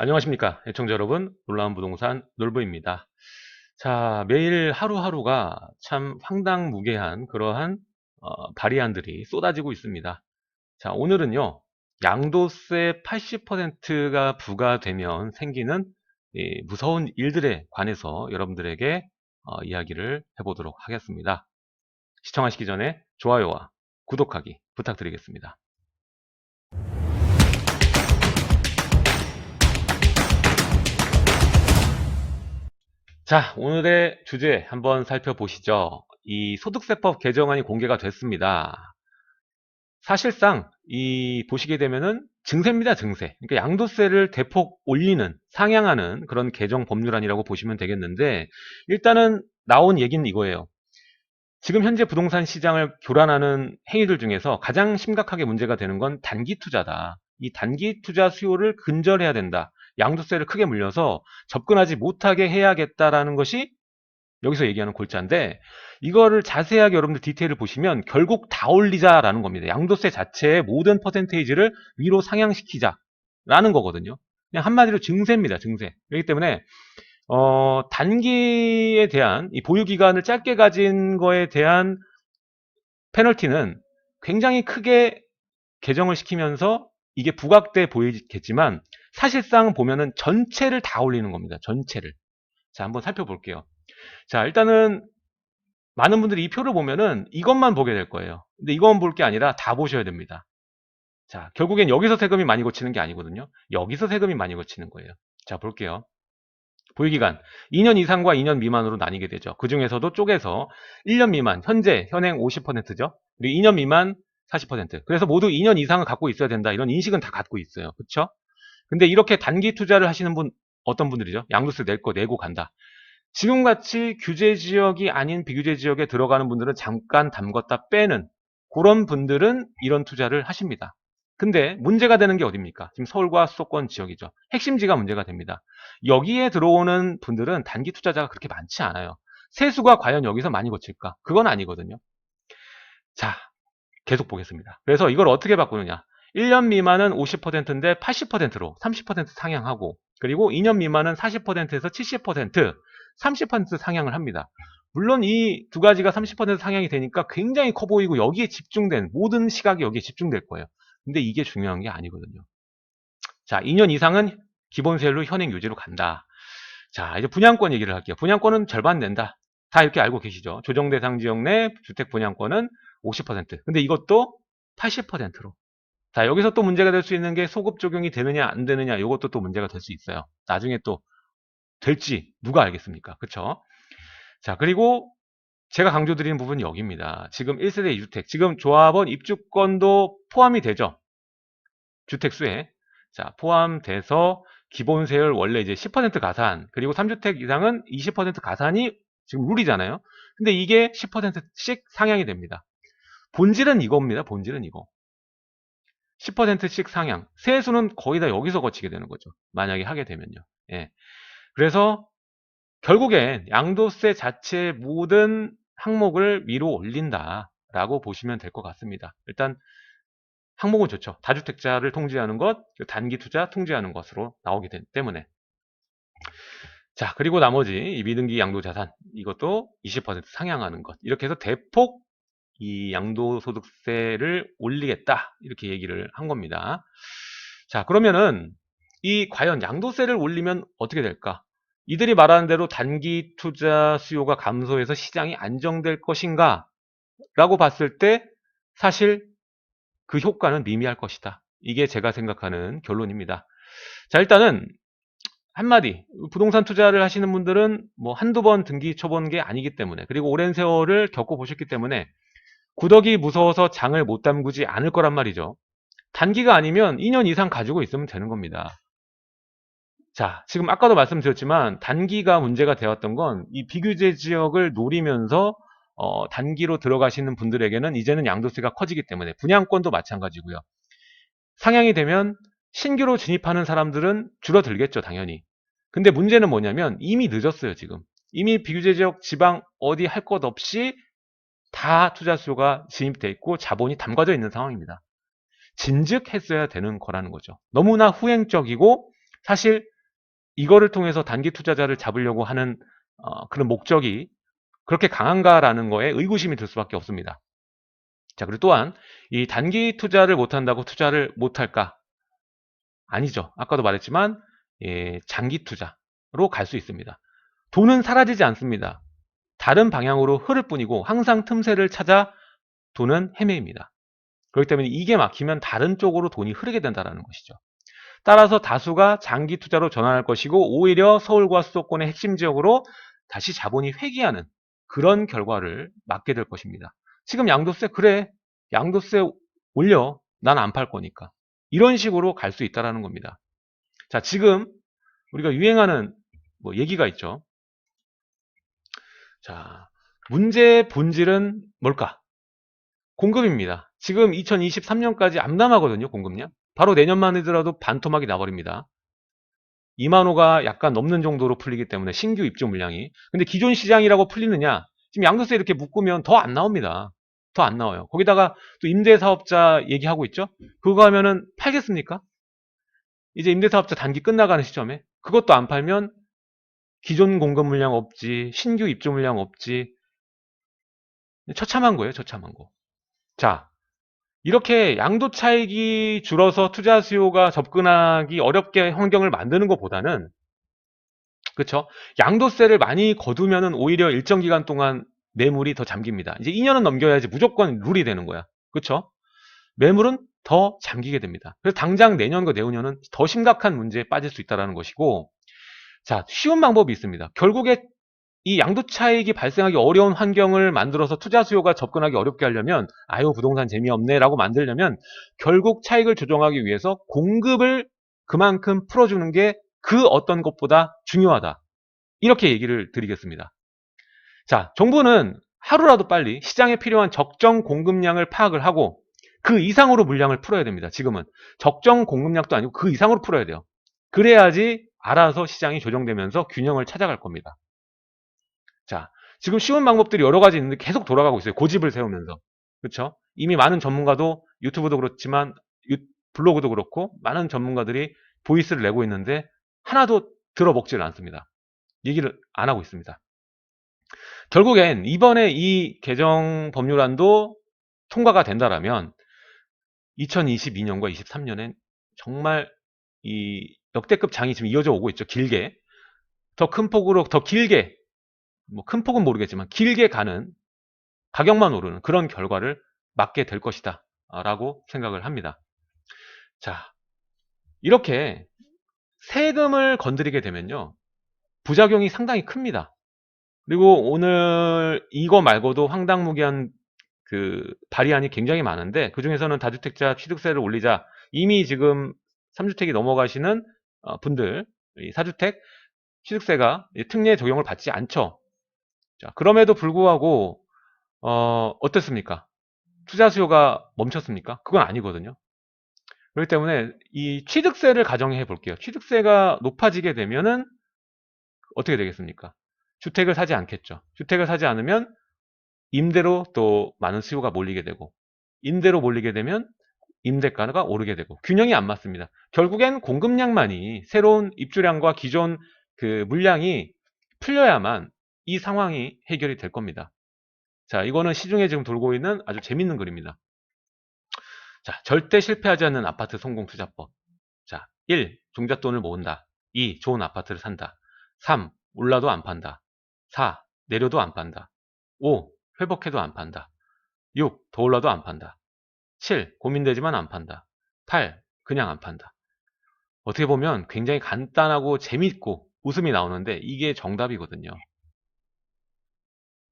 안녕하십니까 애청자 여러분, 놀라운 부동산 놀부입니다. 자, 매일 하루하루가 참 황당무계한 그러한 발의안들이 쏟아지고 있습니다. 자, 오늘은요, 양도세 80%가 부과되면 생기는 이 무서운 일들에 관해서 여러분들에게 이야기를 해보도록 하겠습니다. 시청하시기 전에 좋아요와 구독하기 부탁드리겠습니다. 자, 오늘의 주제 한번 살펴보시죠. 이 소득세법 개정안이 공개가 됐습니다. 사실상 이 보시게 되면은 증세입니다, 증세. 그러니까 양도세를 대폭 올리는, 상향하는 그런 개정 법률안이라고 보시면 되겠는데, 일단은 나온 얘기는 이거예요. 지금 현재 부동산 시장을 교란하는 행위들 중에서 가장 심각하게 문제가 되는 건 단기 투자다. 이 단기 투자 수요를 근절해야 된다. 양도세를 크게 물려서 접근하지 못하게 해야겠다라는 것이 여기서 얘기하는 골자인데, 이거를 자세하게 여러분들 디테일을 보시면 결국 다 올리자라는 겁니다. 양도세 자체의 모든 퍼센테이지를 위로 상향시키자라는 거거든요. 그냥 한마디로 증세입니다. 증세. 그렇기 때문에 단기에 대한 이 보유 기간을 짧게 가진 거에 대한 페널티는 굉장히 크게 개정을 시키면서 이게 부각돼 보이겠지만, 사실상 보면은 전체를 다 올리는 겁니다. 전체를. 자, 한번 살펴볼게요. 자, 일단은 많은 분들이 이 표를 보면은 이것만 보게 될 거예요. 근데 이것만 볼 게 아니라 다 보셔야 됩니다. 자, 결국엔 여기서 세금이 많이 거치는 게 아니거든요. 여기서 세금이 많이 거치는 거예요. 자, 볼게요. 보유기간 2년 이상과 2년 미만으로 나뉘게 되죠. 그 중에서도 쪼개서 1년 미만, 현행 50%죠. 그리고 2년 미만 40%. 그래서 모두 2년 이상을 갖고 있어야 된다. 이런 인식은 다 갖고 있어요. 그쵸? 근데 이렇게 단기 투자를 하시는 분, 어떤 분들이죠? 양도세 낼 거 내고 간다. 지금같이 규제 지역이 아닌 비규제 지역에 들어가는 분들은 잠깐 담궜다 빼는 그런 분들은 이런 투자를 하십니다. 근데 문제가 되는 게 어딥니까? 지금 서울과 수도권 지역이죠. 핵심지가 문제가 됩니다. 여기에 들어오는 분들은 단기 투자자가 그렇게 많지 않아요. 세수가 과연 여기서 많이 거칠까? 그건 아니거든요. 자, 계속 보겠습니다. 그래서 이걸 어떻게 바꾸느냐? 1년 미만은 50%인데 80%로 30% 상향하고, 그리고 2년 미만은 40%에서 70%, 30% 상향을 합니다. 물론 이 두 가지가 30% 상향이 되니까 굉장히 커 보이고 여기에 집중된 모든 시각이 여기에 집중될 거예요. 근데 이게 중요한 게 아니거든요. 자, 2년 이상은 기본세율로 현행 유지로 간다. 자, 이제 분양권 얘기를 할게요. 분양권은 절반 낸다. 다 이렇게 알고 계시죠? 조정 대상 지역 내 주택 분양권은 50%. 근데 이것도 80%로. 자, 여기서 또 문제가 될 수 있는 게 소급 적용이 되느냐 안 되느냐, 이것도 또 문제가 될 수 있어요. 나중에 또 될지 누가 알겠습니까? 그쵸? 자, 그리고 제가 강조드리는 부분이 여기입니다. 지금 1세대 2주택, 지금 조합원 입주권도 포함이 되죠? 주택수에. 자, 포함돼서 기본세율 원래 이제 10% 가산, 그리고 3주택 이상은 20% 가산이 지금 룰이잖아요. 근데 이게 10%씩 상향이 됩니다. 본질은 이겁니다. 본질은 이거. 10%씩 상향. 세수는 거의 다 여기서 거치게 되는 거죠. 만약에 하게 되면요. 예. 그래서 결국엔 양도세 자체의 모든 항목을 위로 올린다라고 보시면 될 것 같습니다. 일단 항목은 좋죠. 다주택자를 통제하는 것, 단기 투자 통제하는 것으로 나오기 때문에. 자, 그리고 나머지 이 미등기 양도자산, 이것도 20% 상향하는 것. 이렇게 해서 대폭 이 양도소득세를 올리겠다, 이렇게 얘기를 한 겁니다. 자, 그러면은 이 과연 양도세를 올리면 어떻게 될까? 이들이 말하는 대로 단기 투자 수요가 감소해서 시장이 안정될 것인가? 라고 봤을 때 사실 그 효과는 미미할 것이다. 이게 제가 생각하는 결론입니다. 자, 일단은 한마디, 부동산 투자를 하시는 분들은 뭐 한두 번 등기 쳐본 게 아니기 때문에, 그리고 오랜 세월을 겪어보셨기 때문에 구더기 무서워서 장을 못 담그지 않을 거란 말이죠. 단기가 아니면 2년 이상 가지고 있으면 되는 겁니다. 자, 지금 아까도 말씀드렸지만 단기가 문제가 되었던 건 이 비규제 지역을 노리면서 단기로 들어가시는 분들에게는 이제는 양도세가 커지기 때문에, 분양권도 마찬가지고요. 상향이 되면 신규로 진입하는 사람들은 줄어들겠죠, 당연히. 근데 문제는 뭐냐면 이미 늦었어요, 지금. 이미 비규제 지역 지방 어디 할 것 없이 다 투자 수요가 진입돼 있고 자본이 담가져 있는 상황입니다. 진즉 했어야 되는 거라는 거죠. 너무나 후행적이고 사실 이거를 통해서 단기 투자자를 잡으려고 하는 그런 목적이 그렇게 강한가라는 거에 의구심이 들 수밖에 없습니다. 자, 그리고 또한 이 단기 투자를 못한다고 투자를 못할까? 아니죠. 아까도 말했지만 장기 투자로 갈 수 있습니다. 돈은 사라지지 않습니다. 다른 방향으로 흐를 뿐이고 항상 틈새를 찾아 돈은 헤매입니다. 그렇기 때문에 이게 막히면 다른 쪽으로 돈이 흐르게 된다는 것이죠. 따라서 다수가 장기 투자로 전환할 것이고 오히려 서울과 수도권의 핵심 지역으로 다시 자본이 회귀하는 그런 결과를 맞게 될 것입니다. 지금 양도세 그래 양도세 올려 난 안 팔 거니까 이런 식으로 갈 수 있다는 겁니다. 자, 지금 우리가 유행하는 뭐 얘기가 있죠. 자, 문제의 본질은 뭘까? 공급입니다. 지금 2023년까지 암담하거든요, 공급량. 바로 내년만 하더라도 반토막이 나버립니다. 2만 호가 약간 넘는 정도로 풀리기 때문에 신규 입주 물량이. 근데 기존 시장이라고 풀리느냐? 지금 양도세 이렇게 묶으면 더 안 나옵니다. 더 안 나와요. 거기다가 또 임대사업자 얘기하고 있죠? 그거 하면은 팔겠습니까? 이제 임대사업자 단기 끝나가는 시점에 그것도 안 팔면 기존 공급 물량 없지, 신규 입주 물량 없지. 처참한 거예요, 처참한 거. 자, 이렇게 양도 차익이 줄어서 투자 수요가 접근하기 어렵게 환경을 만드는 것보다는 그쵸? 양도세를 많이 거두면은 오히려 일정 기간 동안 매물이 더 잠깁니다. 이제 2년은 넘겨야지 무조건 룰이 되는 거야. 그쵸? 매물은 더 잠기게 됩니다. 그래서 당장 내년과 내후년은 더 심각한 문제에 빠질 수 있다는 것이고, 자, 쉬운 방법이 있습니다. 결국에 이 양도 차익이 발생하기 어려운 환경을 만들어서 투자 수요가 접근하기 어렵게 하려면 아유 부동산 재미없네 라고 만들려면 결국 차익을 조정하기 위해서 공급을 그만큼 풀어주는 게 그 어떤 것보다 중요하다. 이렇게 얘기를 드리겠습니다. 자, 정부는 하루라도 빨리 시장에 필요한 적정 공급량을 파악을 하고 그 이상으로 물량을 풀어야 됩니다. 지금은 적정 공급량도 아니고 그 이상으로 풀어야 돼요. 그래야지 알아서 시장이 조정되면서 균형을 찾아갈 겁니다. 자, 지금 쉬운 방법들이 여러 가지 있는데 계속 돌아가고 있어요. 고집을 세우면서. 그렇죠? 이미 많은 전문가도 유튜브도 그렇지만 블로그도 그렇고 많은 전문가들이 보이스를 내고 있는데 하나도 들어먹지를 않습니다. 얘기를 안 하고 있습니다. 결국엔 이번에 이 개정 법률안도 통과가 된다라면 2022년과 23년엔 정말 이 역대급 장이 지금 이어져 오고 있죠. 길게. 더 큰 폭으로 더 길게 뭐 큰 폭은 모르겠지만 길게 가는 가격만 오르는 그런 결과를 맞게 될 것이다 라고 생각을 합니다. 자, 이렇게 세금을 건드리게 되면요 부작용이 상당히 큽니다. 그리고 오늘 이거 말고도 황당무계한 그 발의안이 굉장히 많은데 그 중에서는 다주택자 취득세를 올리자 이미 지금 3주택이 넘어가시는 분들 이 4주택 취득세가 특례 적용을 받지 않죠. 자, 그럼에도 불구하고 어떻습니까? 투자 수요가 멈췄습니까? 그건 아니거든요. 그렇기 때문에 이 취득세를 가정해 볼게요. 취득세가 높아지게 되면은 어떻게 되겠습니까? 주택을 사지 않겠죠. 주택을 사지 않으면 임대로 또 많은 수요가 몰리게 되고 임대로 몰리게 되면 임대가가 오르게 되고 균형이 안 맞습니다. 결국엔 공급량만이 새로운 입주량과 기존 그 물량이 풀려야만 이 상황이 해결이 될 겁니다. 자, 이거는 시중에 지금 돌고 있는 아주 재밌는 글입니다. 자, 절대 실패하지 않는 아파트 성공 투자법. 자, 1. 종잣돈을 모은다. 2. 좋은 아파트를 산다. 3. 올라도 안 판다. 4. 내려도 안 판다. 5. 회복해도 안 판다. 6. 더 올라도 안 판다. 7. 고민되지만 안 판다. 8. 그냥 안 판다. 어떻게 보면 굉장히 간단하고 재밌고 웃음이 나오는데 이게 정답이거든요.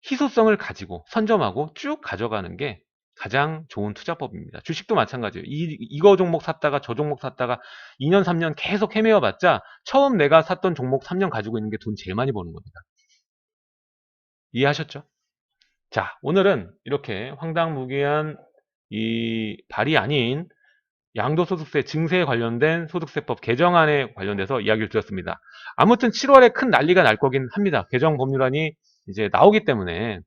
희소성을 가지고 선점하고 쭉 가져가는 게 가장 좋은 투자법입니다. 주식도 마찬가지예요. 이거 종목 샀다가 저 종목 샀다가 2년, 3년 계속 헤매어 봤자 처음 내가 샀던 종목 3년 가지고 있는 게 돈 제일 많이 버는 겁니다. 이해하셨죠? 자, 오늘은 이렇게 황당무계한 이 발이 아닌 양도소득세 증세에 관련된 소득세법 개정안에 관련돼서 이야기를 드렸습니다. 아무튼 7월에 큰 난리가 날 거긴 합니다. 개정 법률안이 이제 나오기 때문에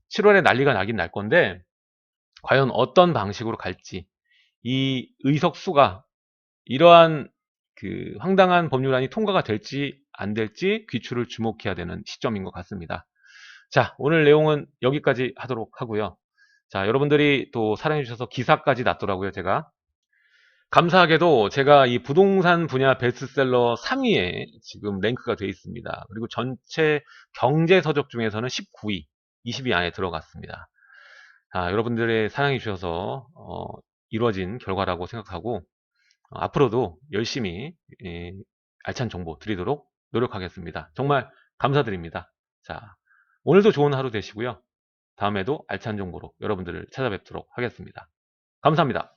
7월에 난리가 나긴 날 건데 과연 어떤 방식으로 갈지 이 의석수가 이러한 그 황당한 법률안이 통과가 될지 안 될지 귀추를 주목해야 되는 시점인 것 같습니다. 자, 오늘 내용은 여기까지 하도록 하고요. 자, 여러분들이 또 사랑해주셔서 기사까지 났더라고요, 제가. 감사하게도 제가 이 부동산 분야 베스트셀러 3위에 지금 랭크가 되어 있습니다. 그리고 전체 경제 서적 중에서는 19위, 20위 안에 들어갔습니다. 여러분들의 사랑해 주셔서 이루어진 결과라고 생각하고 앞으로도 열심히 알찬 정보 드리도록 노력하겠습니다. 정말 감사드립니다. 자, 오늘도 좋은 하루 되시고요. 다음에도 알찬 정보로 여러분들을 찾아뵙도록 하겠습니다. 감사합니다.